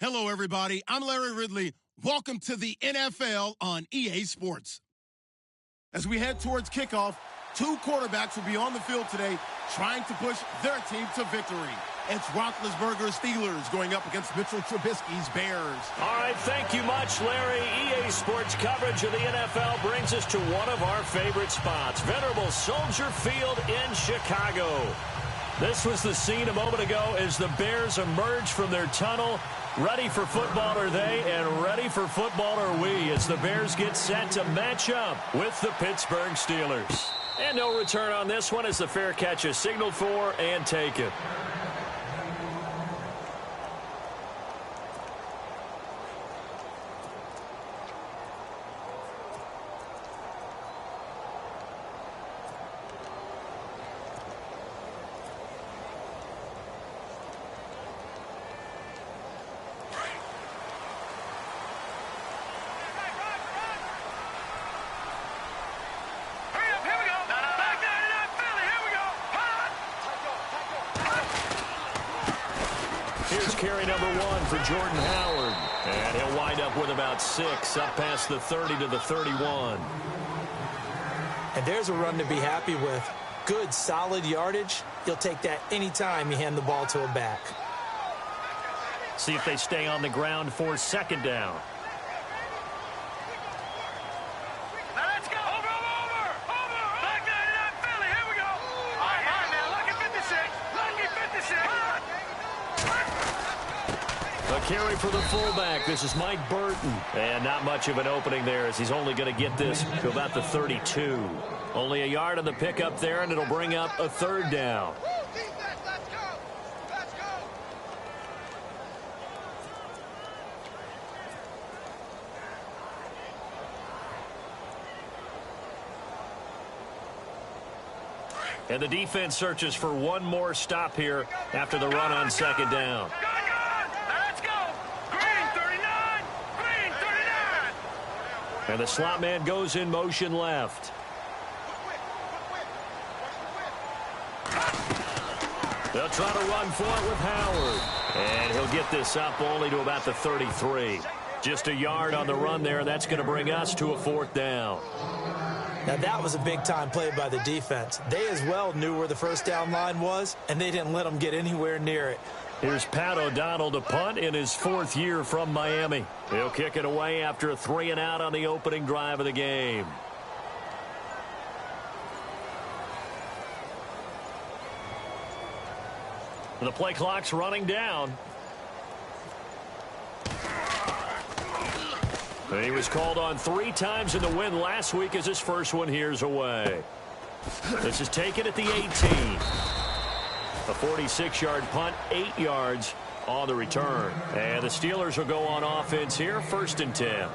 Hello, everybody. I'm Larry Ridley. Welcome to the NFL on EA Sports. As we head towards kickoff, two quarterbacks will be on the field today trying to push their team to victory. It's Roethlisberger's Steelers going up against Mitchell Trubisky's Bears. All right, thank you much, Larry. EA Sports coverage of the NFL brings us to one of our favorite spots, venerable Soldier Field in Chicago. This was the scene a moment ago as the Bears emerged from their tunnel. Ready for football are they, and ready for football are we, as the Bears get set to match up with the Pittsburgh Steelers. And no return on this one as the fair catch is signaled for and taken. Here's carry number one for Jordan Howard. And he'll wind up with about 6, up past the 30 to the 31. And there's a run to be happy with. Good, solid yardage. You'll take that anytime you hand the ball to a back. See if they stay on the ground for second down. A carry for the fullback. This is Mike Burton. And not much of an opening there as he's only going to get this to about the 32. Only a yard on the pickup there, and it'll bring up a third down. And the defense searches for one more stop here after the run on second down. And the slot man goes in motion left. They'll try to run for it with Howard. And he'll get this up only to about the 33. Just a yard on the run there. That's going to bring us to a fourth down. Now, that was a big-time play by the defense. They as well knew where the first down line was, and they didn't let them get anywhere near it. Here's Pat O'Donnell to punt in his 4th year from Miami. He'll kick it away after a 3-and-out on the opening drive of the game. The play clock's running down. And he was called on 3 times in the win last week as his first one here's away. This is taken at the 18. A 46-yard punt, 8 yards on the return. And the Steelers will go on offense here, 1st and 10.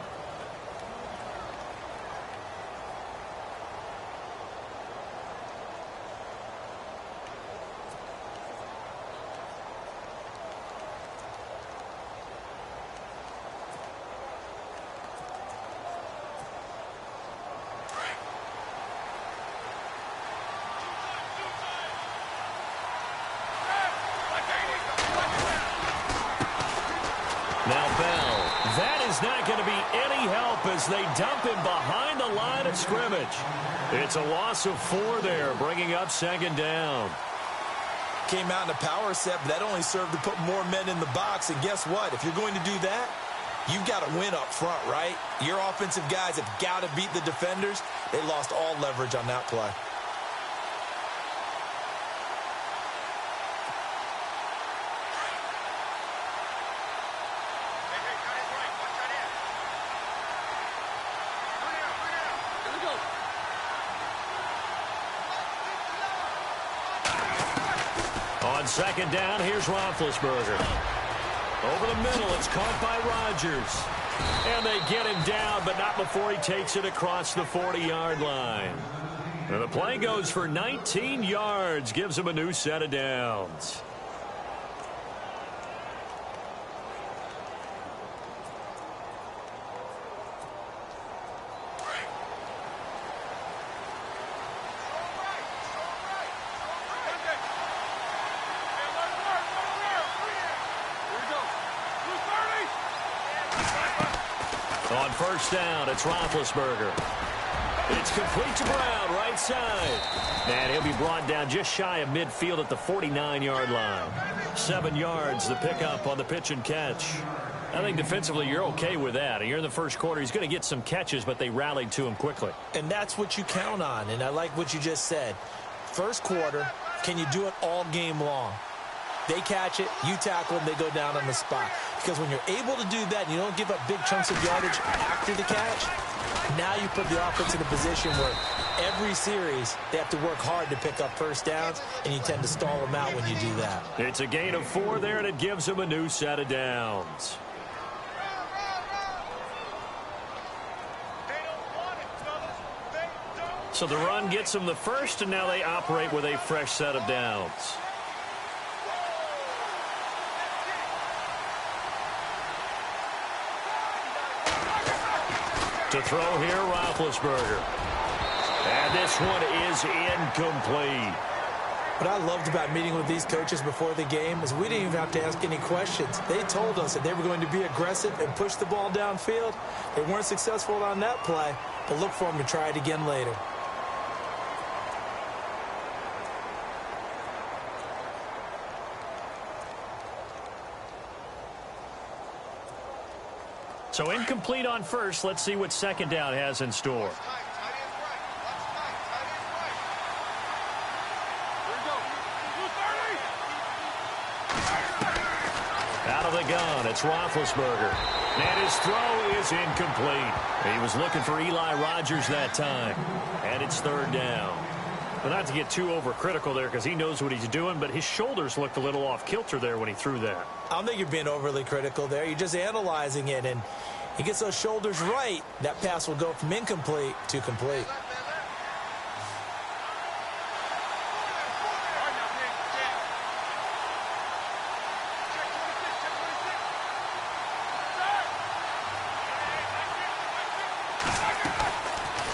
Now Bell, that is not going to be any help as they dump him behind the line of scrimmage. It's a loss of 4 there, bringing up second down. Came out in a power set, but that only served to put more men in the box. And guess what? If you're going to do that, you've got to win up front, right? Your offensive guys have got to beat the defenders. They lost all leverage on that play. On second down, here's Roethlisberger. Over the middle, it's caught by Rodgers. And they get him down, but not before he takes it across the 40-yard line. And the play goes for 19 yards, gives him a new set of downs. On first down, it's Roethlisberger. It's complete to Brown, right side. And he'll be brought down just shy of midfield at the 49-yard line. 7 yards, the pickup on the pitch and catch. I think defensively you're okay with that. You're in the first quarter. He's going to get some catches, but they rallied to him quickly. And that's what you count on, and I like what you just said. First quarter, can you do it all game long? They catch it, you tackle them, they go down on the spot. Because when you're able to do that and you don't give up big chunks of yardage after the catch, now you put the offense in a position where every series they have to work hard to pick up first downs, and you tend to stall them out when you do that. It's a gain of 4 there, and it gives them a new set of downs. So the run gets them the first, and now they operate with a fresh set of downs. To throw here, Roethlisberger. And this one is incomplete. What I loved about meeting with these coaches before the game is we didn't even have to ask any questions. They told us that they were going to be aggressive and push the ball downfield. They weren't successful on that play, but look for them to try it again later. So incomplete on first. Let's see what second down has in store. Out of the gun, it's Roethlisberger. And his throw is incomplete. He was looking for Eli Rogers that time. And it's third down. But not to get too overcritical there because he knows what he's doing, but his shoulders looked a little off kilter there when he threw that. I don't think you're being overly critical there. You're just analyzing it, and he gets those shoulders right. That pass will go from incomplete to complete.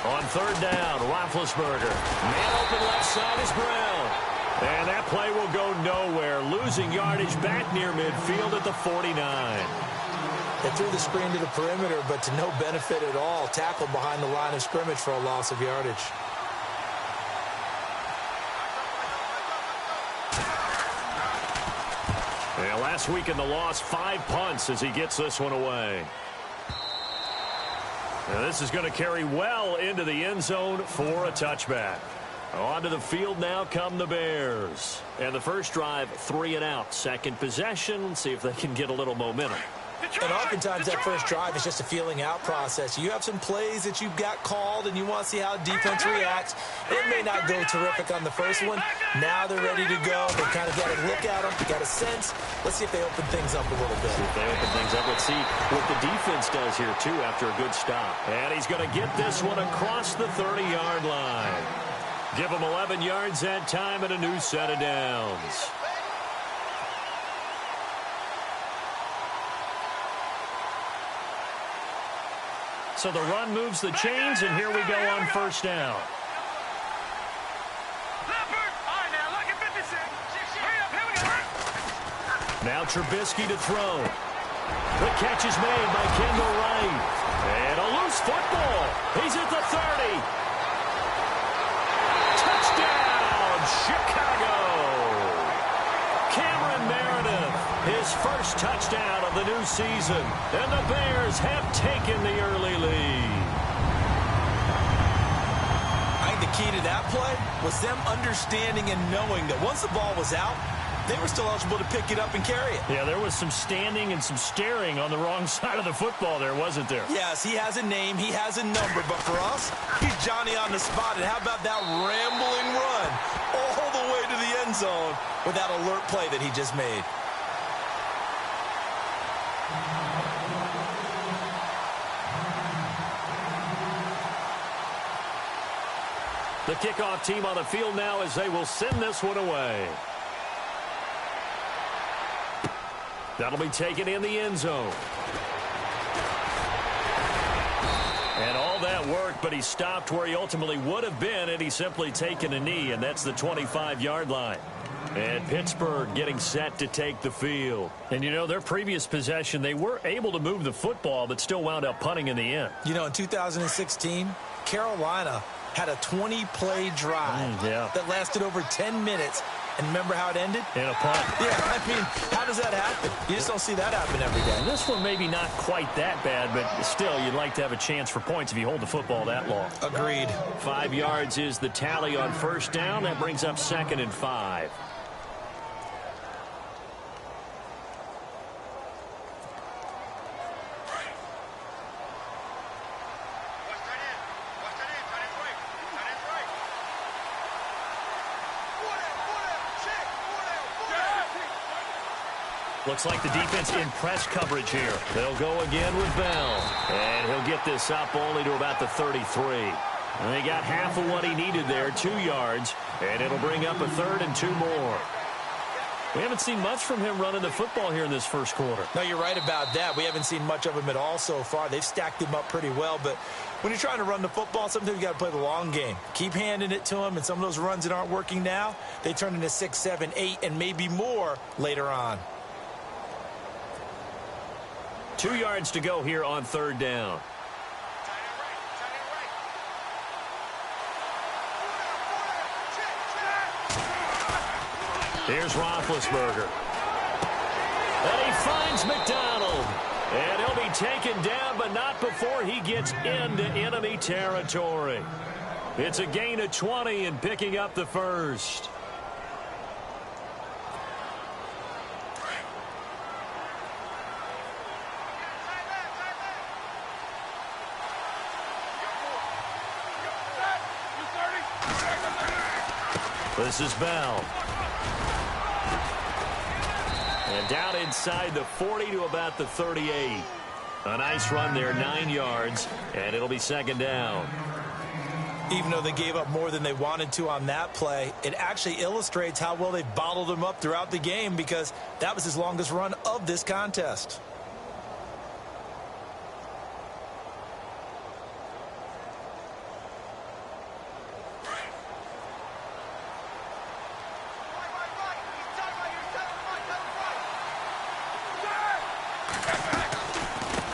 On third down, Roethlisberger. Man open left side is Brown. And that play will go nowhere. Losing yardage back near midfield at the 49. They threw the screen to the perimeter, but to no benefit at all. Tackled behind the line of scrimmage for a loss of yardage. Yeah, last week in the loss, 5 punts as he gets this one away. Now this is going to carry well into the end zone for a touchback. Onto the field now come the Bears. And the first drive, 3 and out. Second possession, see if they can get a little momentum. And oftentimes that first drive is just a feeling out process. You have some plays that you've got called and you want to see how defense reacts. It may not go terrific on the first one. Now they're ready to go. They kind of got a look at them, got a sense. Let's see if they open things up a little bit. See if they open things up. Let's see what the defense does here, too, after a good stop. And he's going to get this one across the 30-yard line. Give him 11 yards that time and a new set of downs. So the run moves the chains, and here we go on first down. Now Trubisky to throw. The catch is made by Kendall Wright. And a loose football. He's at the 30. Touchdown, Chicago. Cameron Meredith, his first touchdown of the new season. And the Bears have taken the early lead. I think the key to that play was them understanding and knowing that once the ball was out, they were still eligible to pick it up and carry it. Yeah, there was some standing and some staring on the wrong side of the football there, wasn't there? Yes, he has a name, he has a number, but for us, he's Johnny on the spot. And how about that rambling run all the way to the end zone with that alert play that he just made? The kickoff team on the field now as they will send this one away. That'll be taken in the end zone. And all that worked, but he stopped where he ultimately would have been had he simply taken a knee, and that's the 25-yard line. And Pittsburgh getting set to take the field. And, you know, their previous possession, they were able to move the football, but still wound up punting in the end. You know, in 2016, Carolina had a 20-play drive that lasted over 10 minutes. And remember how it ended? In a punt. Yeah, I mean, how does that happen? You just don't see that happen every day. And this one maybe not quite that bad, but still, you'd like to have a chance for points if you hold the football that long. Agreed. 5 yards is the tally on first down. That brings up 2nd and 5. Looks like the defense in press coverage here. They'll go again with Bell. And he'll get this up only to about the 33. And they got half of what he needed there, 2 yards. And it'll bring up a 3rd and 2 more. We haven't seen much from him running the football here in this first quarter. No, you're right about that. We haven't seen much of him at all so far. They've stacked him up pretty well. But when you're trying to run the football, sometimes you got to play the long game. Keep handing it to him. And some of those runs that aren't working now, they turn into 6, 7, 8, and maybe more later on. 2 yards to go here on 3rd down. Here's Roethlisberger. And he finds McDonald. And he'll be taken down, but not before he gets into enemy territory. It's a gain of 20 and picking up the first. This is Bell. And down inside the 40 to about the 38. A nice run there, 9 yards, and it'll be 2nd down. Even though they gave up more than they wanted to on that play, it actually illustrates how well they've bottled him up throughout the game because that was his longest run of this contest.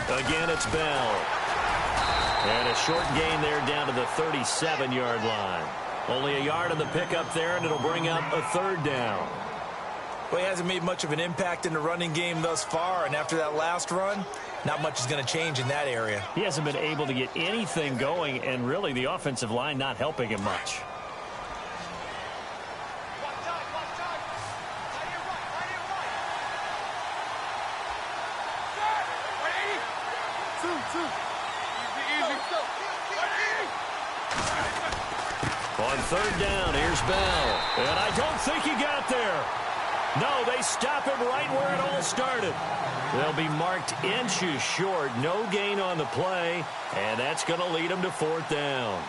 Again, it's Bell. And a short gain there down to the 37-yard line. Only a yard on the pickup there, and it'll bring up a 3rd down. Well, he hasn't made much of an impact in the running game thus far, and after that last run, not much is going to change in that area. He hasn't been able to get anything going, and really the offensive line not helping him much. On 3rd down, here's Bell. And I don't think he got there. No, they stop him right where it all started. They'll be marked inches short. No gain on the play, and that's going to lead them to 4th down.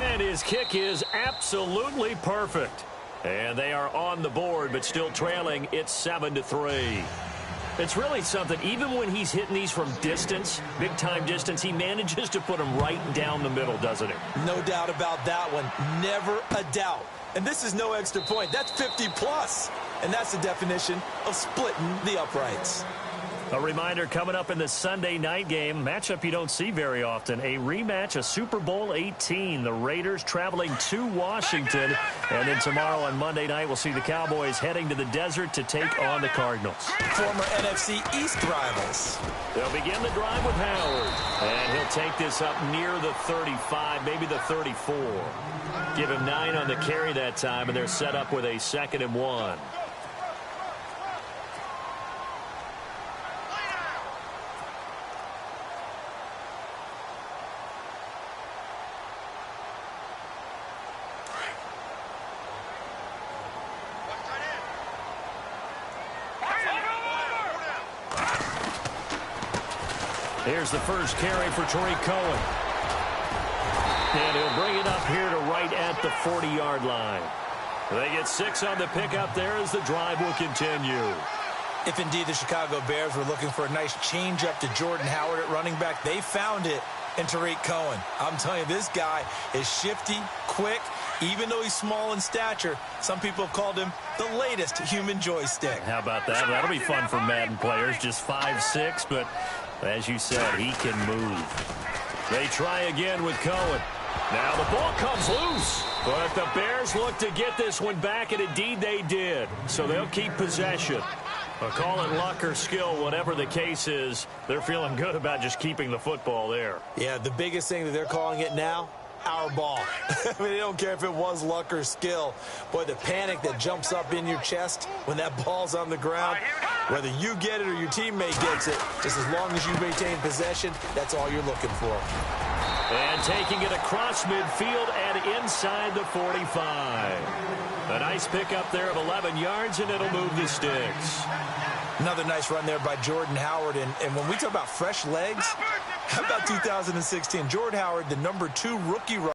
And his kick is absolutely perfect. And they are on the board, but still trailing. It's 7-3. It's really something. Even when he's hitting these from distance, big-time distance, he manages to put them right down the middle, doesn't he? No doubt about that one. Never a doubt. And this is no extra point. That's 50-plus. And that's the definition of splitting the uprights. A reminder coming up in the Sunday night game, matchup you don't see very often, a rematch of Super Bowl 18. The Raiders traveling to Washington. And then tomorrow on Monday night, we'll see the Cowboys heading to the desert to take on the Cardinals. Former NFC East rivals. They'll begin the drive with Howard. And he'll take this up near the 35, maybe the 34. Give him 9 on the carry that time, and they're set up with a 2nd and 1. Here's the first carry for Tariq Cohen. And he'll bring it up here to right at the 40-yard line. They get 6 on the pickup there as the drive will continue. If indeed the Chicago Bears were looking for a nice change-up to Jordan Howard at running back, they found it in Tariq Cohen. I'm telling you, this guy is shifty, quick. Even though he's small in stature, some people have called him the latest human joystick. How about that? That'll be fun for Madden players. Just 5'6", but as you said, he can move. They try again with Cohen. Now the ball comes loose, but the Bears look to get this one back, and indeed they did. So they'll keep possession. Call it luck or skill, whatever the case is, they're feeling good about just keeping the football there. Yeah, the biggest thing that they're calling it now, our ball. I mean, they don't care if it was luck or skill. Boy, the panic that jumps up in your chest when that ball's on the ground, whether you get it or your teammate gets it, just as long as you maintain possession, that's all you're looking for. And taking it across midfield and inside the 45. A nice pickup there of 11 yards, and it'll move the sticks. Another nice run there by Jordan Howard. And when we talk about fresh legs, how about 2016? Jordan Howard, the #2 rookie rusher.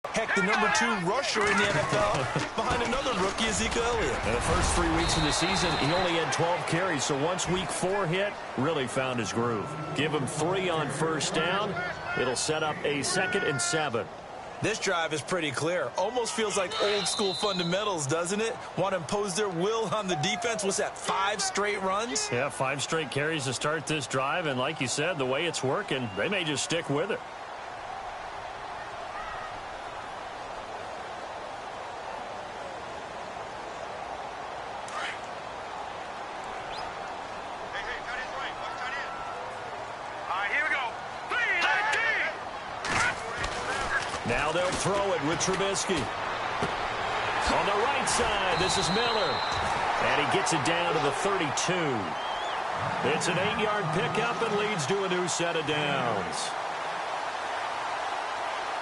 Heck, the #2 rusher in the NFL behind another rookie, Ezekiel Elliott. In the first 3 weeks of the season, he only had 12 carries, so once week 4 hit, really found his groove. Give him 3 on first down. It'll set up a 2nd and 7. This drive is pretty clear. Almost feels like old school fundamentals, doesn't it? Want to impose their will on the defense. What's that, 5 straight runs? Yeah, 5 straight carries to start this drive, and like you said, the way it's working, they may just stick with it. Now they'll throw it with Trubisky. On the right side, this is Miller. And he gets it down to the 32. It's an 8-yard pickup and leads to a new set of downs.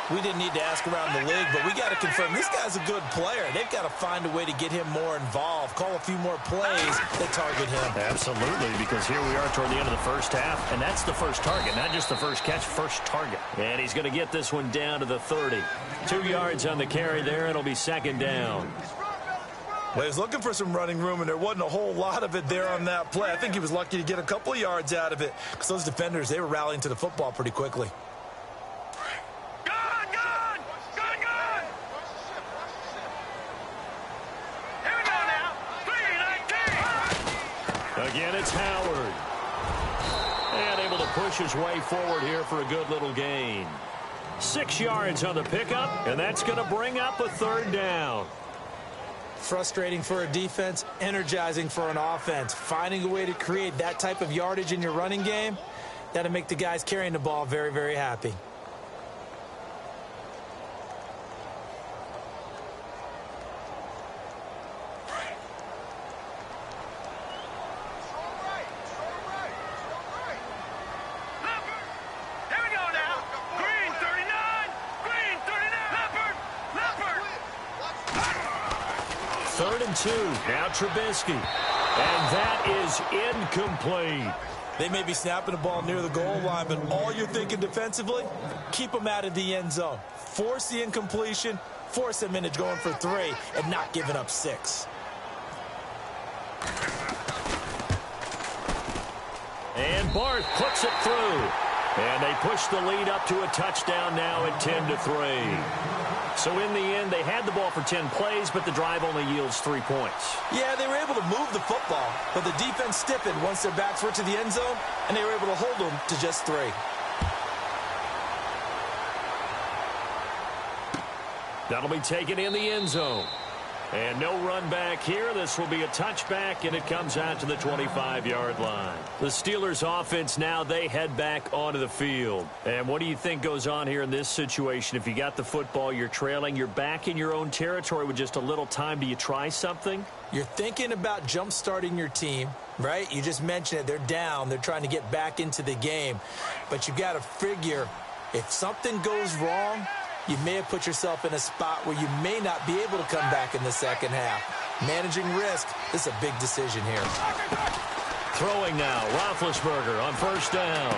We didn't need to ask around the league, but we got to confirm this guy's a good player. They've got to find a way to get him more involved, call a few more plays that target him. Absolutely, because here we are toward the end of the first half, and that's the first target, not just the first catch, first target. And he's going to get this one down to the 30. 2 yards on the carry there, it'll be 2nd down. Well, he was looking for some running room, and there wasn't a whole lot of it there on that play. I think he was lucky to get a couple of yards out of it, because those defenders, they were rallying to the football pretty quickly. Again, it's Howard. And able to push his way forward here for a good little gain. 6 yards on the pickup, and that's going to bring up a 3rd down. Frustrating for a defense, energizing for an offense. Finding a way to create that type of yardage in your running game, that'll make the guys carrying the ball very, very happy. Now Trubisky. And that is incomplete. They may be snapping the ball near the goal line, but all you're thinking defensively, keep them out of the end zone. Force the incompletion, force them into going for 3, and not giving up 6. And Barth puts it through. And they push the lead up to a touchdown now at 10-3. So in the end, they had the ball for 10 plays, but the drive only yields 3 points. Yeah, they were able to move the football, but the defense stiffened once their backs were to the end zone, and they were able to hold them to just 3. That'll be taken in the end zone. And no run back here. This will be a touchback, and it comes out to the 25-yard line. The Steelers' offense now, they head back onto the field. And what do you think goes on here in this situation? If you got the football, you're trailing, you're back in your own territory with just a little time. Do you try something? You're thinking about jump-starting your team, right? You just mentioned it. They're down. They're trying to get back into the game. But you've got to figure if something goes wrong, you may have put yourself in a spot where you may not be able to come back in the second half. Managing risk, this is a big decision here. Throwing now, Roethlisberger on first down.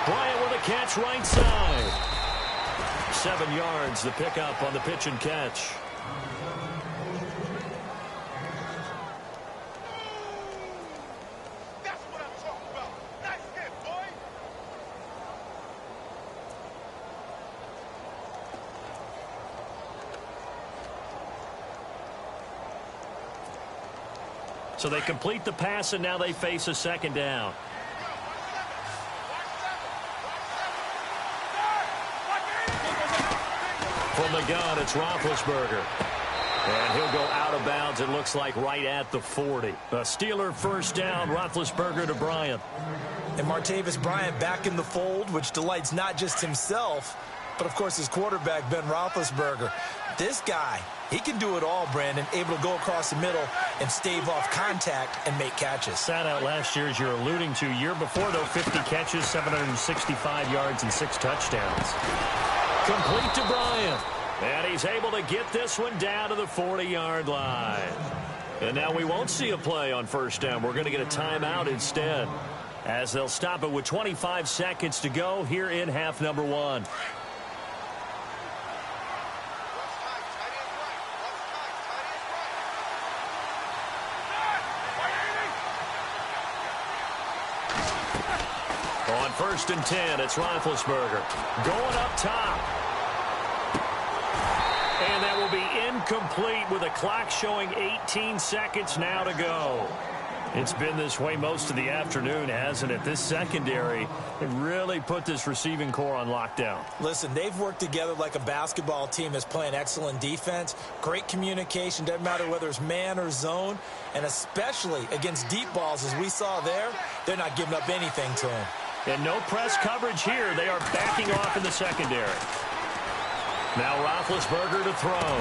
Bryant with a catch right side. 7 yards, the pickup on the pitch and catch. So they complete the pass, and now they face a second down. From the gun, it's Roethlisberger. And he'll go out of bounds, it looks like, right at the 40. A Steeler first down, Roethlisberger to Bryant. And Martavis Bryant back in the fold, which delights not just himself, but, of course, his quarterback, Ben Roethlisberger. This guy, he can do it all, Brandon, able to go across the middle and stave off contact and make catches. Sat out last year, as you're alluding to. Year before, though, 50 catches, 765 yards, and 6 touchdowns. Complete to Bryant. And he's able to get this one down to the 40-yard line. And now we won't see a play on first down. We're going to get a timeout instead, as they'll stop it with 25 seconds to go here in half number 1. On first and 10, it's Roethlisberger going up top. And that will be incomplete with a clock showing 18 seconds now to go. It's been this way most of the afternoon, hasn't it? This secondary, it really put this receiving core on lockdown. Listen, they've worked together like a basketball team that's playing excellent defense. Great communication, doesn't matter whether it's man or zone. And especially against deep balls, as we saw there, they're not giving up anything to them. And no press coverage here. They are backing off in the secondary. Now Roethlisberger to throw.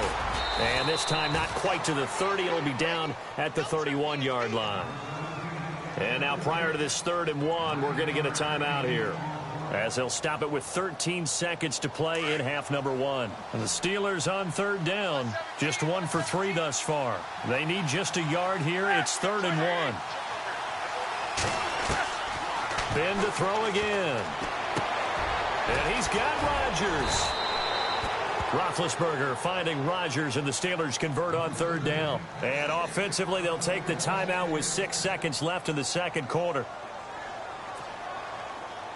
And this time not quite to the 30. It'll be down at the 31-yard line. And now prior to this 3rd and 1, we're going to get a timeout here, as they'll stop it with 13 seconds to play in half number 1. And the Steelers on 3rd down, just 1 for 3 thus far. They need just a yard here. It's 3rd and 1. Ben to throw again. And he's got Rodgers. Roethlisberger finding Rodgers, and the Steelers convert on 3rd down. And offensively, they'll take the timeout with 6 seconds left in the second quarter.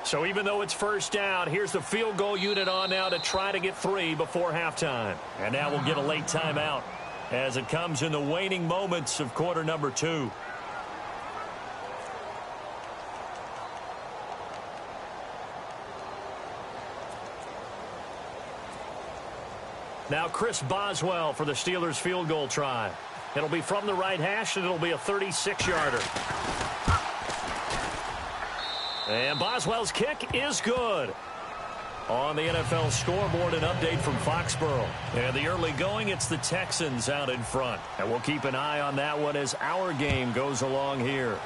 So even though it's first down, here's the field goal unit on now to try to get 3 before halftime. And now we'll get a late timeout as it comes in the waning moments of quarter number 2. Now Chris Boswell for the Steelers field goal try. It'll be from the right hash, and it'll be a 36-yarder. And Boswell's kick is good. On the NFL scoreboard, an update from Foxborough. And the early going, it's the Texans out in front. And we'll keep an eye on that one as our game goes along here.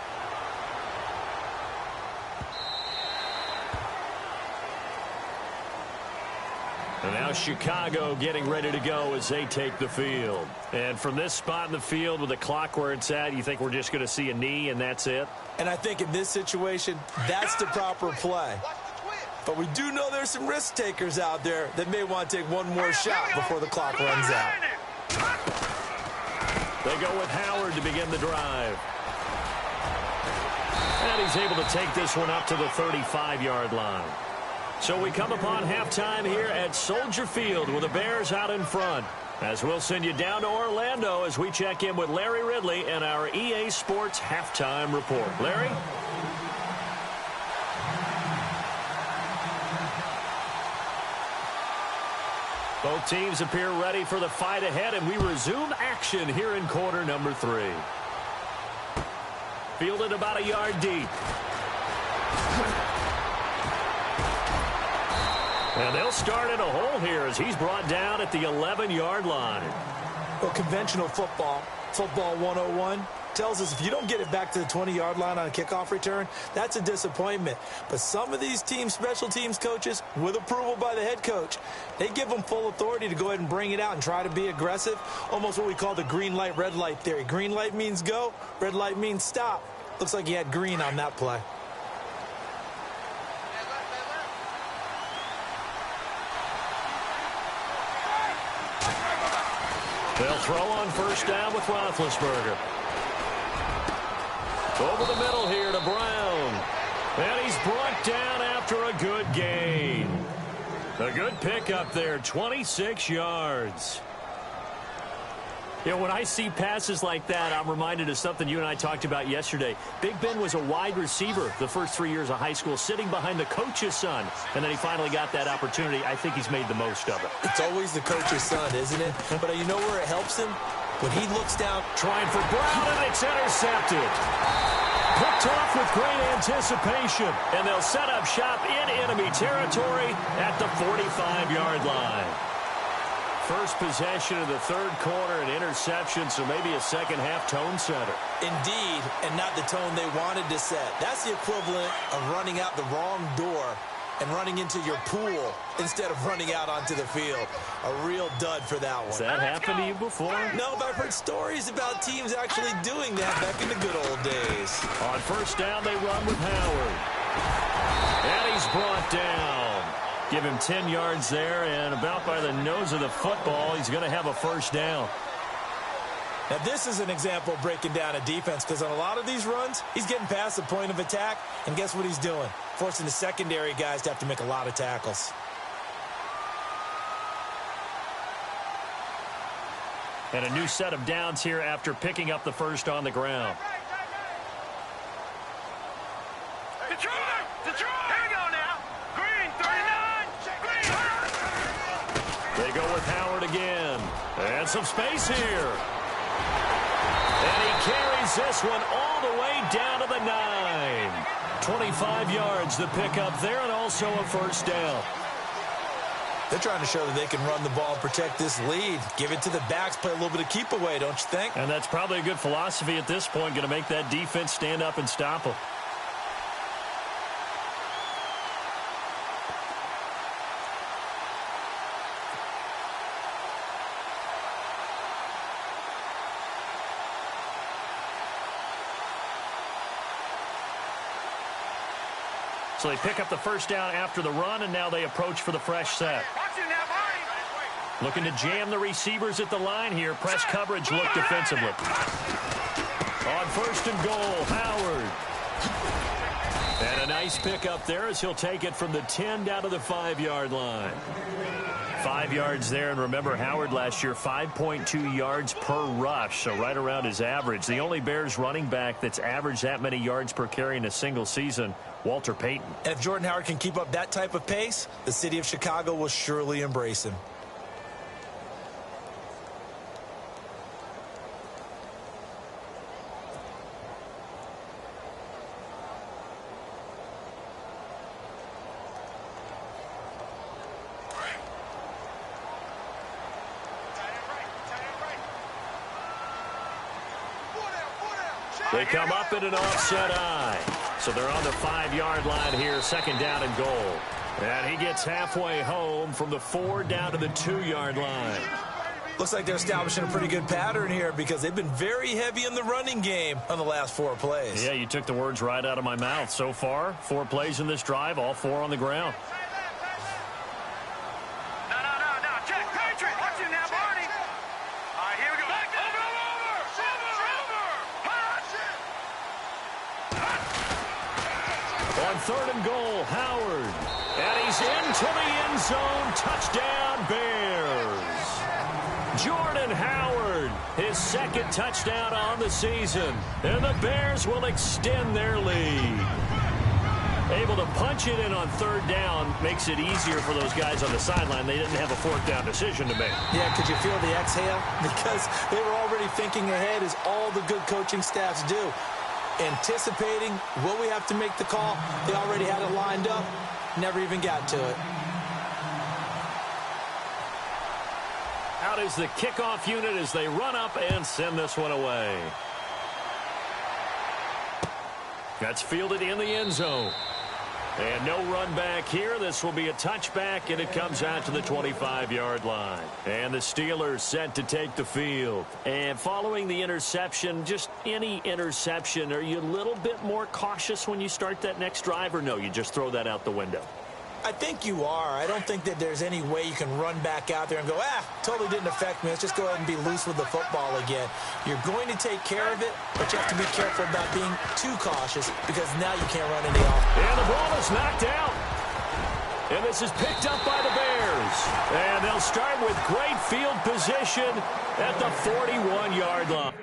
And now Chicago getting ready to go as they take the field. And from this spot in the field with the clock where it's at, you think we're just going to see a knee and that's it? And I think in this situation, that's the proper play. But we do know there's some risk takers out there that may want to take one more shot before the clock runs out. They go with Howard to begin the drive. And he's able to take this one up to the 35-yard line. So we come upon halftime here at Soldier Field with the Bears out in front. As we'll send you down to Orlando as we check in with Larry Ridley and our EA Sports halftime report. Larry? Both teams appear ready for the fight ahead, and we resume action here in quarter number 3. Fielded about a yard deep. And they'll start in a hole here as he's brought down at the 11-yard line. Well, conventional football 101, tells us if you don't get it back to the 20-yard line on a kickoff return, that's a disappointment. But some of these teams, special teams coaches, with approval by the head coach, they give them full authority to go ahead and bring it out and try to be aggressive, almost what we call the green light, red light theory. Green light means go, red light means stop. Looks like he had green on that play. They'll throw on first down with Roethlisberger. Over the middle here to Brown. And he's brought down after a good gain. A good pickup there, 26 yards. You know, when I see passes like that, I'm reminded of something you and I talked about yesterday. Big Ben was a wide receiver the first 3 years of high school, sitting behind the coach's son, and then he finally got that opportunity. I think he's made the most of it. It's always the coach's son, isn't it? But you know where it helps him? When he looks down. Trying for Brown, and it's intercepted. Picked off with great anticipation, and they'll set up shop in enemy territory at the 45-yard line. First possession of the third quarter, an interception, so maybe a second-half tone setter. Indeed, and not the tone they wanted to set. That's the equivalent of running out the wrong door and running into your pool instead of running out onto the field. A real dud for that one. Has that happened to you before? No, but I've heard stories about teams actually doing that back in the good old days. On first down, they run with Howard. And he's brought down. Give him 10 yards there, and about by the nose of the football, he's going to have a first down. Now, this is an example of breaking down a defense, because on a lot of these runs, he's getting past the point of attack, and guess what he's doing? Forcing the secondary guys to have to make a lot of tackles. And a new set of downs here after picking up the first on the ground. They go with Howard again. And some space here. And he carries this one all the way down to the 9. 25 yards the pickup there, and also a first down. They're trying to show that they can run the ball and protect this lead. Give it to the backs, play a little bit of keep away, don't you think? And that's probably a good philosophy at this point, going to make that defense stand up and stop them. So they pick up the first down after the run, and now they approach for the fresh set. Looking to jam the receivers at the line here. Press coverage look defensively. On first and goal, Howard. And a nice pickup there as he'll take it from the 10 down to the 5-yard line. 5 yards there, and remember, Howard last year, 5.2 yards per rush, so right around his average. The only Bears running back that's averaged that many yards per carry in a single season, Walter Payton. And if Jordan Howard can keep up that type of pace, the city of Chicago will surely embrace him. They come up in an offset eye. So they're on the 5-yard line here, second down and goal. And he gets halfway home from the 4 down to the 2-yard line. Looks like they're establishing a pretty good pattern here because they've been very heavy in the running game on the last 4 plays. Yeah, you took the words right out of my mouth. So far, 4 plays in this drive, all 4 on the ground. On third and goal, Howard. And he's into the end zone. Touchdown, Bears. Jordan Howard, his second touchdown on the season. And the Bears will extend their lead. Able to punch it in on third down makes it easier for those guys on the sideline. They didn't have a fourth down decision to make. Yeah, could you feel the exhale? Because they were already thinking ahead, as all the good coaching staffs do. Anticipating, will we have to make the call? They already had it lined up, never even got to it. Out is the kickoff unit as they run up and send this one away. That's fielded in the end zone. And no run back here. This will be a touchback, and it comes out to the 25-yard line. And the Steelers set to take the field. And following the interception, just any interception, are you a little bit more cautious when you start that next drive, or no, you just throw that out the window? I think you are. I don't think that there's any way you can run back out there and go, totally didn't affect me. Let's just go ahead and be loose with the football again. You're going to take care of it, but you have to be careful about being too cautious because now you can't run any off. And the ball is knocked out. And this is picked up by the Bears. Bears. And they'll start with great field position at the 41-yard line.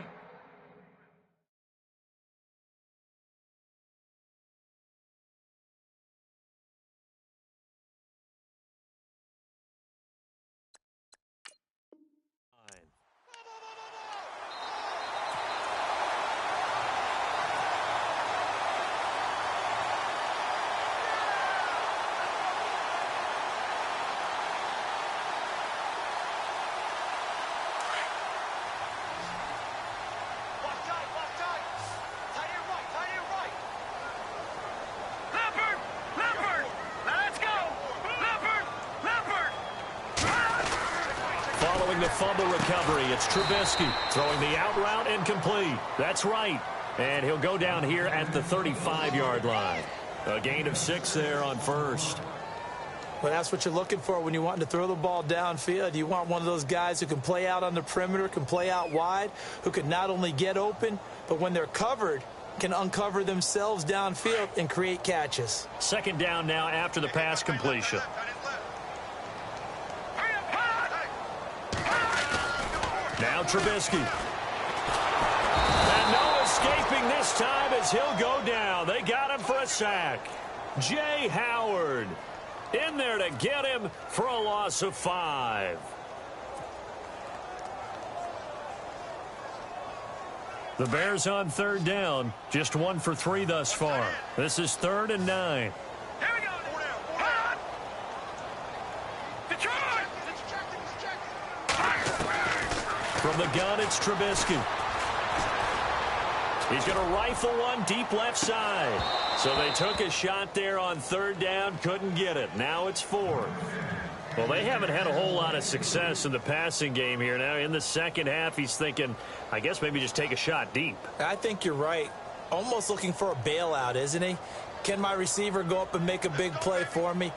Following the fumble recovery, it's Trubisky throwing the out route incomplete. That's right. And he'll go down here at the 35-yard line. A gain of 6 there on first. Well, that's what you're looking for when you want to throw the ball downfield. You want one of those guys who can play out on the perimeter, can play out wide, who can not only get open, but when they're covered, can uncover themselves downfield and create catches. Second down now after the pass completion. Now Trubisky. And no escaping this time as he'll go down. They got him for a sack. Jay Howard in there to get him for a loss of 5. The Bears on third down, just 1 for 3 thus far. This is 3rd and 9. From the gun, it's Trubisky. He's going to rifle one deep left side. So they took a shot there on third down, couldn't get it. Now it's 4th. Well, they haven't had a whole lot of success in the passing game here. Now in the second half, he's thinking, I guess maybe just take a shot deep. I think you're right. Almost looking for a bailout, isn't he? Can my receiver go up and make a big play for me?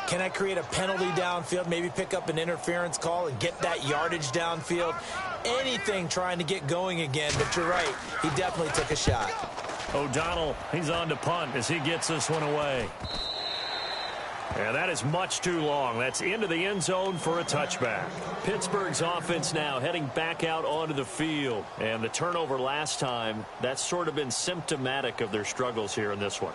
Can I create a penalty downfield, maybe pick up an interference call and get that yardage downfield? Anything trying to get going again, but you're right. He definitely took a shot. O'Donnell, he's on to punt as he gets this one away. And that is much too long. That's into the end zone for a touchback. Pittsburgh's offense now heading back out onto the field. And the turnover last time, that's sort of been symptomatic of their struggles here in this one.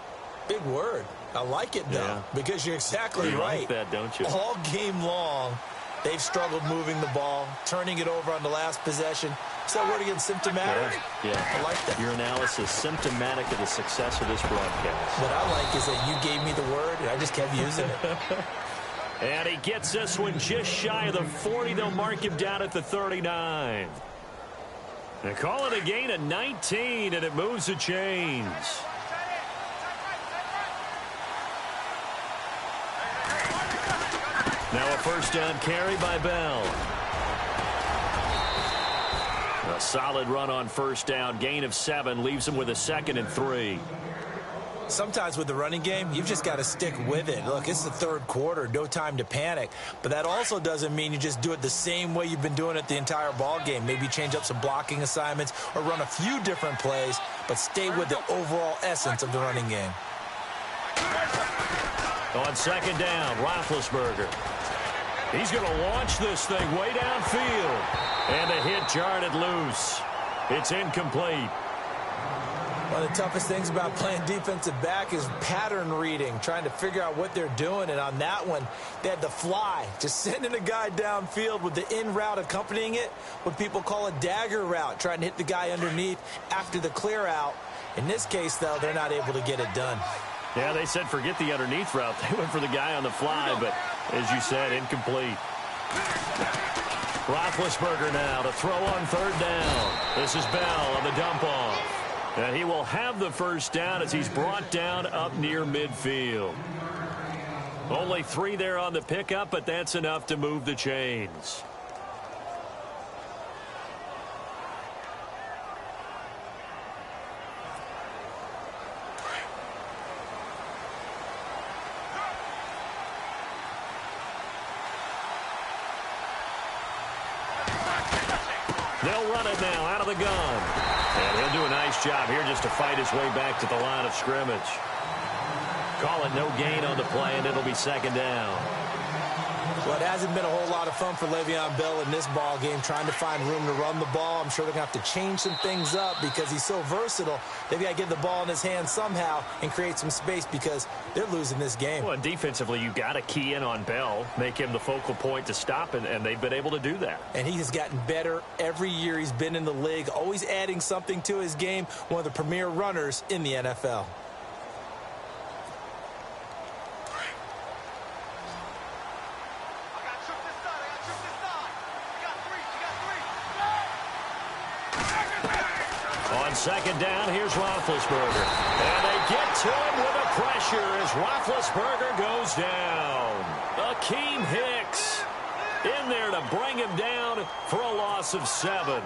Big word. I like it, though, because you're exactly right. You like that, don't you? All game long, they've struggled moving the ball, turning it over on the last possession. Is that word again, symptomatic? Yeah. I like that. Your analysis, symptomatic of the success of this broadcast. What I like is that you gave me the word, and I just kept using it. And he gets this one just shy of the 40. They'll mark him down at the 39. They call it a gain of 19, and it moves the chains. Now a first down carry by Bell. A solid run on first down. Gain of 7 leaves him with a 2nd and 3. Sometimes with the running game, you've just got to stick with it. Look, it's the third quarter, no time to panic. But that also doesn't mean you just do it the same way you've been doing it the entire ball game. Maybe change up some blocking assignments or run a few different plays, but stay with the overall essence of the running game. On second down, Roethlisberger. He's going to launch this thing way downfield. And the hit jarred it loose. It's incomplete. One of the toughest things about playing defensive back is pattern reading, trying to figure out what they're doing. And on that one, they had to fly, just sending a guy downfield with the in route accompanying it, what people call a dagger route, trying to hit the guy underneath after the clear out. In this case, though, they're not able to get it done. Yeah, they said forget the underneath route. They went for the guy on the fly, but as you said, incomplete. Roethlisberger now to throw on third down. This is Bell on the dump off. And he will have the first down as he's brought down up near midfield. Only 3 there on the pickup, but that's enough to move the chains. They'll run it now out of the gun. And he'll do a nice job here just to fight his way back to the line of scrimmage. Call it no gain on the play, and it'll be second down. Well, it hasn't been a whole lot of fun for Le'Veon Bell in this ball game, trying to find room to run the ball. I'm sure they're going to have to change some things up because he's so versatile. They've got to get the ball in his hands somehow and create some space because they're losing this game. Well, and defensively, you got to key in on Bell, make him the focal point to stop, and they've been able to do that. And he has gotten better every year he's been in the league, always adding something to his game, one of the premier runners in the NFL. On second down, here's Roethlisberger. And they get to him with a pressure as Roethlisberger goes down. Akeem Hicks in there to bring him down for a loss of 7.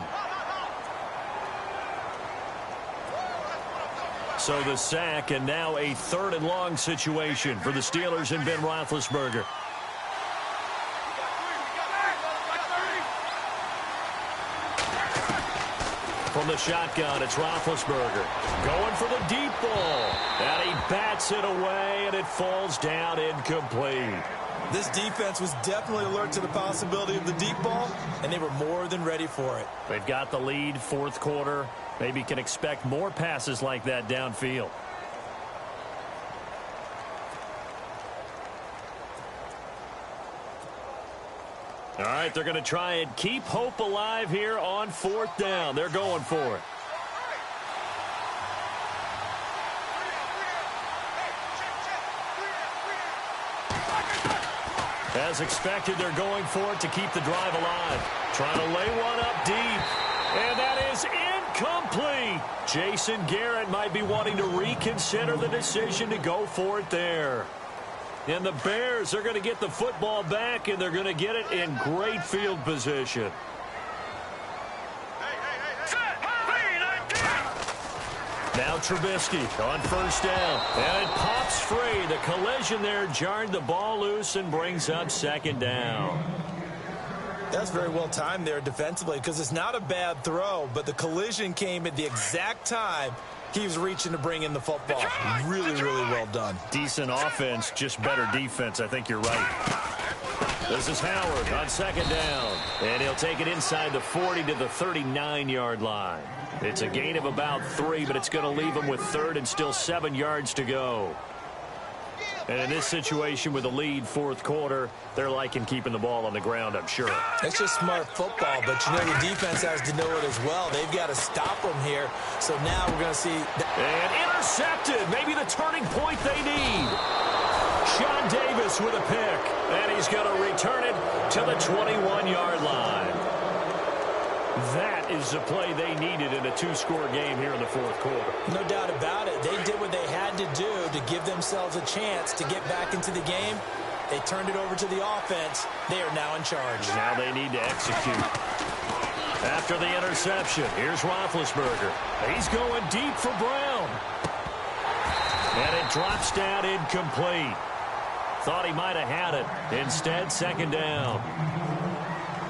So the sack, and now a 3rd and long situation for the Steelers and Ben Roethlisberger. From the shotgun, it's Roethlisberger going for the deep ball. And he bats it away, and it falls down incomplete. This defense was definitely alert to the possibility of the deep ball, and they were more than ready for it. They've got the lead, 4th quarter. Maybe can expect more passes like that downfield. All right, they're going to try and keep hope alive here on 4th down. They're going for it. As expected, they're going for it to keep the drive alive. Trying to lay one up deep. And that is incomplete. Jason Garrett might be wanting to reconsider the decision to go for it there. And the Bears are going to get the football back, and they're going to get it in great field position. Now Trubisky on 1st down. And it pops free. The collision there jarred the ball loose and brings up 2nd down. That's very well timed there defensively because it's not a bad throw, but the collision came at the exact time he was reaching to bring in the football. Really, really well done. Decent offense, just better defense. I think you're right. This is Howard on 2nd down. And he'll take it inside the 40 to the 39-yard line. It's a gain of about 3, but it's going to leave him with 3rd and still 7 yards to go. And in this situation with a lead 4th quarter, they're liking keeping the ball on the ground, I'm sure. It's just smart football, but you know the defense has to know it as well. They've got to stop them here. So now we're going to see. And intercepted. Maybe the turning point they need. Sean Davis with a pick. And he's going to return it to the 21-yard line. That is the play they needed in a 2-score game here in the 4th quarter. No doubt about it. They did what they had to do to give themselves a chance to get back into the game. They turned it over to the offense. They are now in charge. Now they need to execute. After the interception, here's Roethlisberger. He's going deep for Brown. And it drops down incomplete. Thought he might have had it. Instead, 2nd down.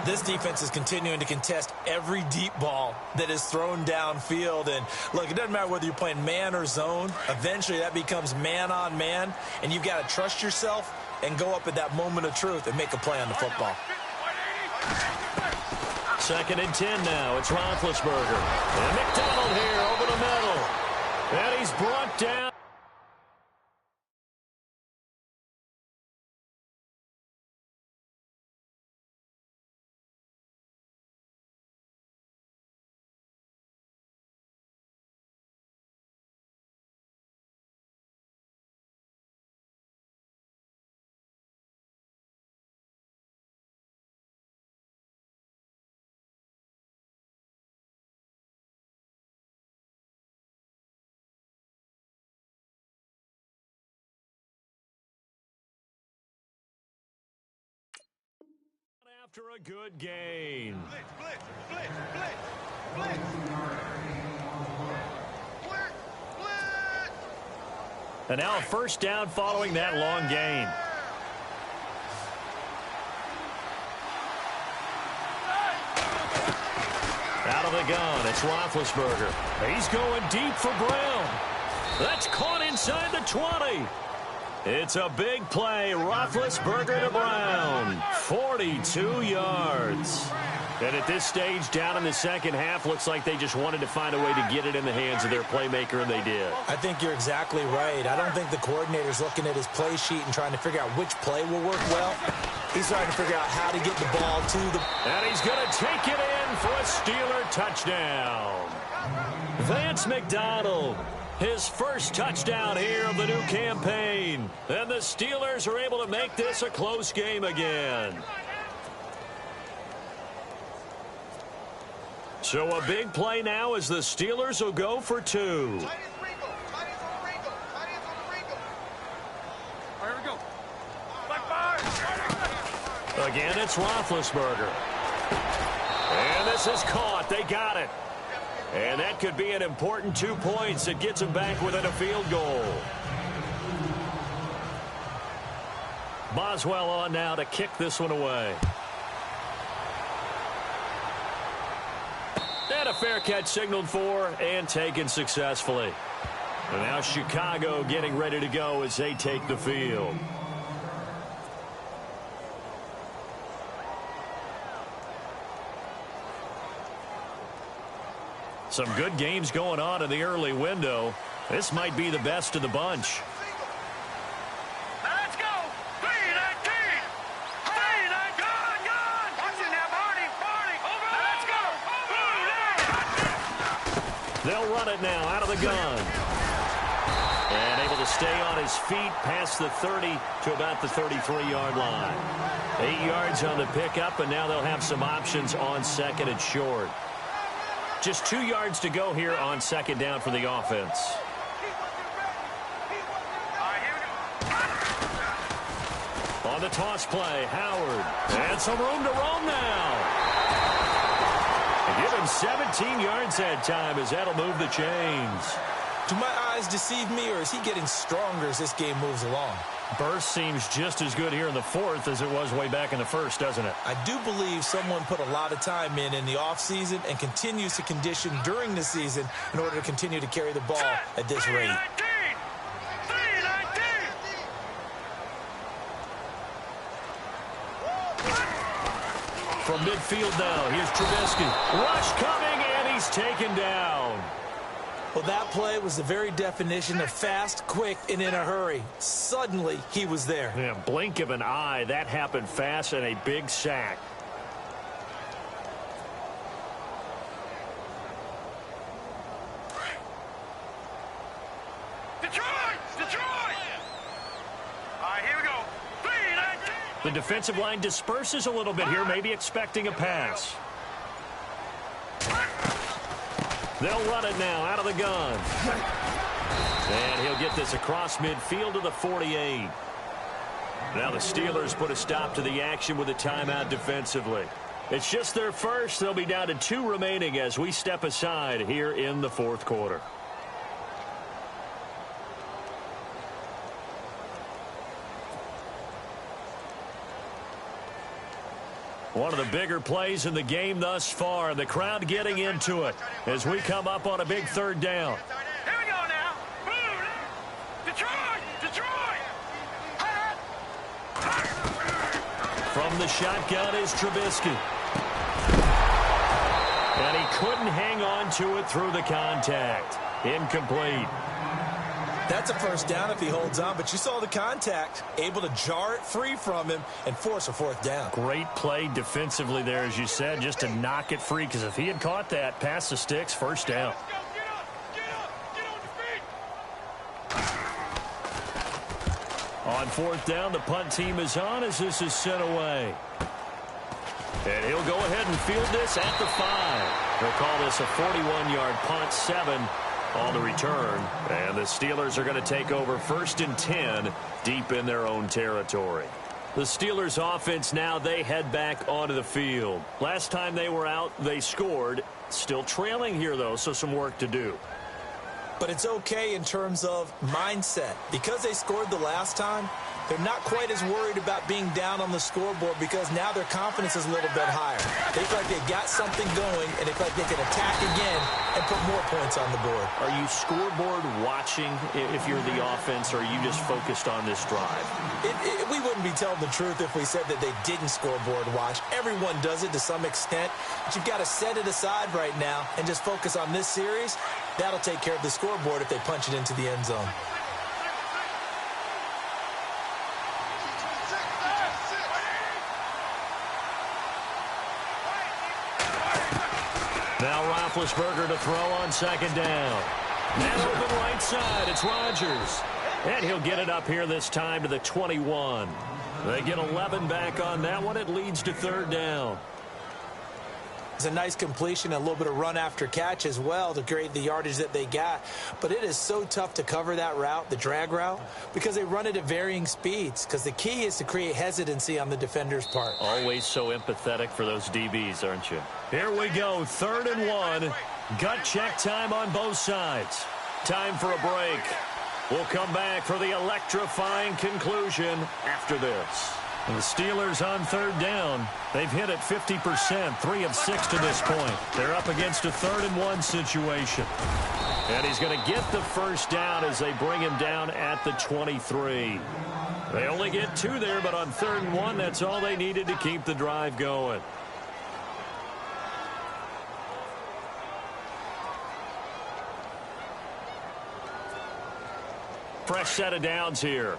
This defense is continuing to contest every deep ball that is thrown downfield. And, look, it doesn't matter whether you're playing man or zone. Eventually, that becomes man-on-man, and you've got to trust yourself and go up at that moment of truth and make a play on the football. 2nd and 10 now. It's Roethlisberger. And McDonald here over the middle. And he's brought down. After a good game. And now a 1st down following that long gain. Out of the gun, it's Roethlisberger. He's going deep for Brown. That's caught inside the 20. It's a big play. Roethlisberger to Brown. 42 yards. And at this stage, down in the second half, looks like they just wanted to find a way to get it in the hands of their playmaker, and they did. I think you're exactly right. I don't think the coordinator's looking at his play sheet and trying to figure out which play will work well. He's trying to figure out how to get the ball to the... And he's going to take it in for a Steeler touchdown. Vance McDonald, his first touchdown here of the new campaign. And the Steelers are able to make this a close game again. So a big play now as the Steelers will go for two. Again, it's Roethlisberger. And this is caught. They got it. And that could be an important 2 points. It gets them back within a field goal. Boswell on now to kick this one away. And a fair catch signaled for and taken successfully. And now Chicago getting ready to go as they take the field. Some good games going on in the early window. This might be the best of the bunch. Let's go! 3-19! 3-19! Watch it now, Barney! Let's go! They'll run it now out of the gun. And able to stay on his feet past the 30 to about the 33-yard line. 8 yards on the pickup, and now they'll have some options on second and short. Just 2 yards to go here on second down for the offense. On the toss play, Howard. And some room to roam now. And give him 17 yards that time as that'll move the chains. Do my eyes deceive me, or is he getting stronger as this game moves along? Burst seems just as good here in the fourth as it was way back in the first, doesn't it? I do believe someone put a lot of time in the offseason and continues to condition during the season in order to continue to carry the ball at this rate. 3-19! From midfield now, here's Trubisky. Rush coming, and he's taken down. Well, that play was the very definition of fast, quick, and in a hurry. Suddenly, he was there. Yeah, blink of an eye, that happened fast, and a big sack. Detroit! Detroit! All right, here we go. 3-19! The defensive line disperses a little bit here, maybe expecting a pass. They'll run it now out of the gun. And he'll get this across midfield to the 48. Now the Steelers put a stop to the action with a timeout defensively. It's just their first. They'll be down to 2 remaining as we step aside here in the fourth quarter. One of the bigger plays in the game thus far. The crowd getting into it as we come up on a big third down. Here we go now. Detroit! Detroit! From the shotgun is Trubisky. And he couldn't hang on to it through the contact. Incomplete. That's a first down if he holds on, but you saw the contact, able to jar it free from him and force a fourth down. Great play defensively there, as you said, just to knock it free, because if he had caught that, past the sticks, first down. On fourth down, the punt team is on as this is sent away. And he'll go ahead and field this at the 5. They'll call this a 41-yard punt, 7 on the return. And the Steelers are going to take over 1st and 10 deep in their own territory. The Steelers offense now, they head back onto the field. Last time they were out, they scored. Still trailing here, though, so some work to do. But it's okay in terms of mindset. Because they scored the last time, they're not quite as worried about being down on the scoreboard because now their confidence is a little bit higher. They feel like they got something going, and they feel like they can attack again and put more points on the board. Are you scoreboard watching if you're the offense, or are you just focused on this drive? We wouldn't be telling the truth if we said that they didn't scoreboard watch. Everyone does it to some extent, but you've got to set it aside right now and just focus on this series. That'll take care of the scoreboard if they punch it into the end zone. Now Roethlisberger to throw on second down. And open right side, it's Rodgers. And he'll get it up here this time to the 21. They get 11 back on that one. It leads to third down. It's a nice completion, a little bit of run after catch as well to create the yardage that they got. But it is so tough to cover that route, the drag route, because they run it at varying speeds. Because the key is to create hesitancy on the defender's part. Always so empathetic for those DBs, aren't you? Here we go, 3rd and 1. Gut check time on both sides. Time for a break. We'll come back for the electrifying conclusion after this. And the Steelers on third down. They've hit it 50%, 3 of 6 to this point. They're up against a 3rd and 1 situation. And he's going to get the first down as they bring him down at the 23. They only get 2 there, but on 3rd and 1, that's all they needed to keep the drive going. Fresh set of downs here.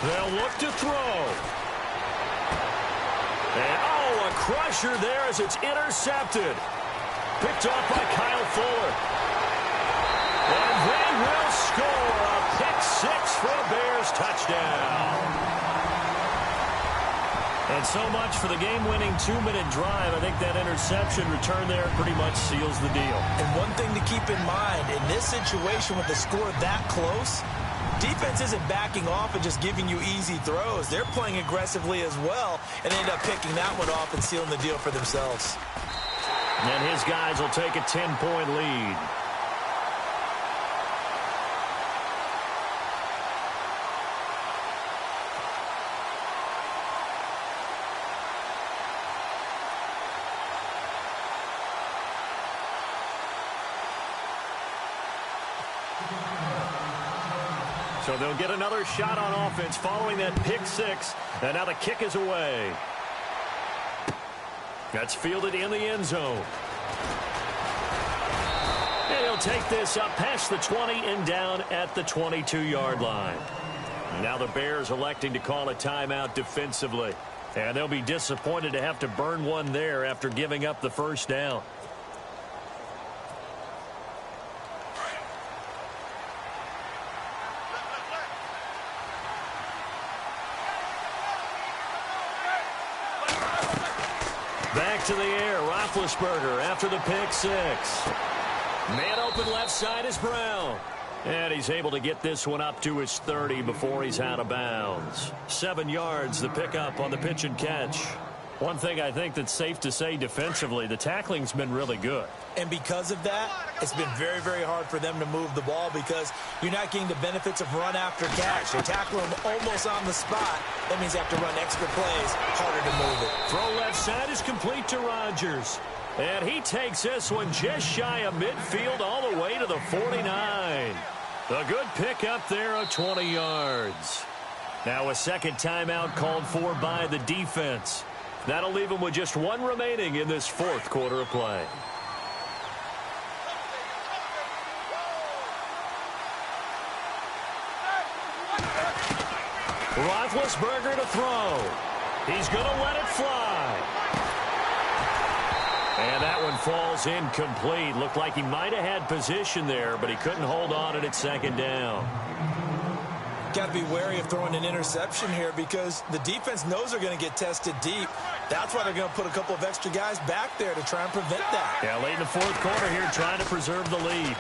They'll look to throw. And, a crusher there as it's intercepted. Picked off by Kyle Fuller. And they will score a pick-6 for a Bears touchdown. And so much for the game-winning 2-minute drive. I think that interception return there pretty much seals the deal. And one thing to keep in mind, in this situation with the score that close, defense isn't backing off and just giving you easy throws. They're playing aggressively as well and end up picking that one off and sealing the deal for themselves. And his guys will take a 10-point lead. So they'll get another shot on offense following that pick-6. And now the kick is away. That's fielded in the end zone. And he'll take this up past the 20 and down at the 22-yard line. Now the Bears electing to call a timeout defensively. And they'll be disappointed to have to burn one there after giving up the first down. Back to the air, Roethlisberger after the pick-6. Man open left side is Brown. And he's able to get this one up to his 30 before he's out of bounds. 7 yards, the pickup on the pitch and catch. One thing I think that's safe to say defensively, the tackling's been really good. And because of that, it's been very, very hard for them to move the ball because you're not getting the benefits of run after catch. They tackle him almost on the spot. That means you have to run extra plays, harder to move it. Throw left side is complete to Rodgers. And he takes this one just shy of midfield all the way to the 49. A good pickup there of 20 yards. Now a second timeout called for by the defense. That'll leave him with just 1 remaining in this 4th quarter of play. Roethlisberger to throw. He's going to let it fly. And that one falls incomplete. Looked like he might have had position there, but he couldn't hold on at second down. Got to be wary of throwing an interception here because the defense knows they're going to get tested deep. That's why they're going to put a couple of extra guys back there to try and prevent that. Yeah, late in the 4th quarter here trying to preserve the lead.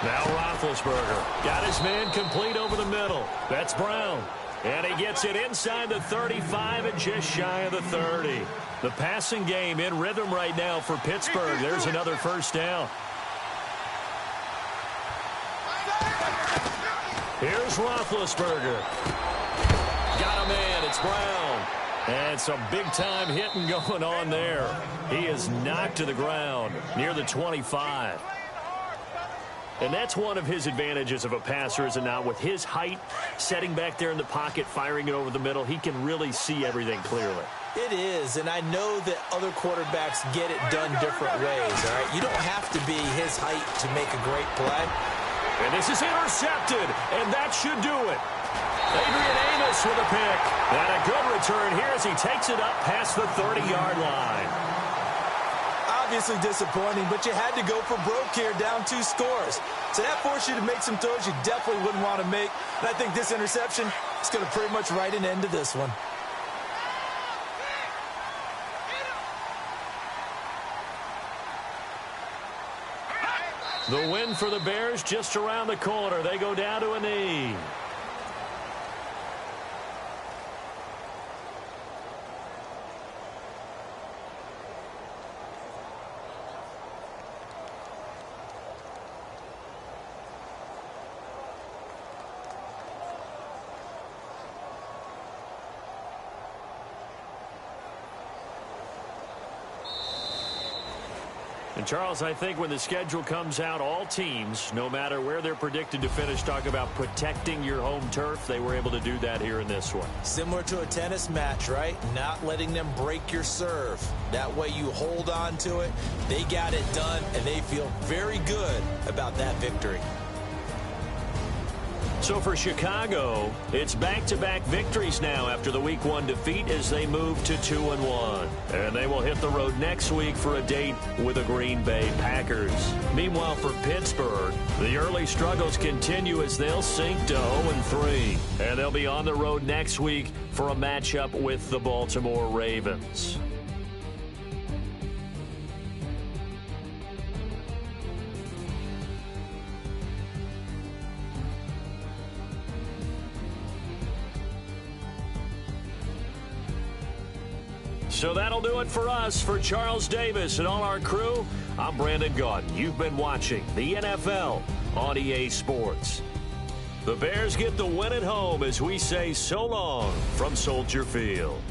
Now Roethlisberger got his man complete over the middle. That's Brown. And he gets it inside the 35 and just shy of the 30. The passing game in rhythm right now for Pittsburgh. There's another first down. Here's Roethlisberger. Got a man. It's Brown. And some big-time hitting going on there. He is knocked to the ground near the 25. And that's one of his advantages of a passer, is it not? With his height, setting back there in the pocket, firing it over the middle, he can really see everything clearly. It is, and I know that other quarterbacks get it done different ways, all right? You don't have to be his height to make a great play. And this is intercepted, and that should do it. Adrian Amos with a pick. And a good return here as he takes it up past the 30-yard line. Obviously disappointing, but you had to go for broke here, down 2 scores. So that forced you to make some throws you definitely wouldn't want to make. And I think this interception is going to pretty much write an end to this one. The win for the Bears just around the corner. They go down to a knee. And, Charles, I think when the schedule comes out, all teams, no matter where they're predicted to finish, talk about protecting your home turf. They were able to do that here in this one. Similar to a tennis match, right? Not letting them break your serve. That way you hold on to it. They got it done, and they feel very good about that victory. So for Chicago, it's back-to-back victories now after the Week 1 defeat as they move to 2-1. And they will hit the road next week for a date with the Green Bay Packers. Meanwhile, for Pittsburgh, the early struggles continue as they'll sink to 0-3. And they'll be on the road next week for a matchup with the Baltimore Ravens. So that'll do it for us. For Charles Davis and all our crew, I'm Brandon Gaudin. You've been watching the NFL on EA Sports. The Bears get the win at home as we say so long from Soldier Field.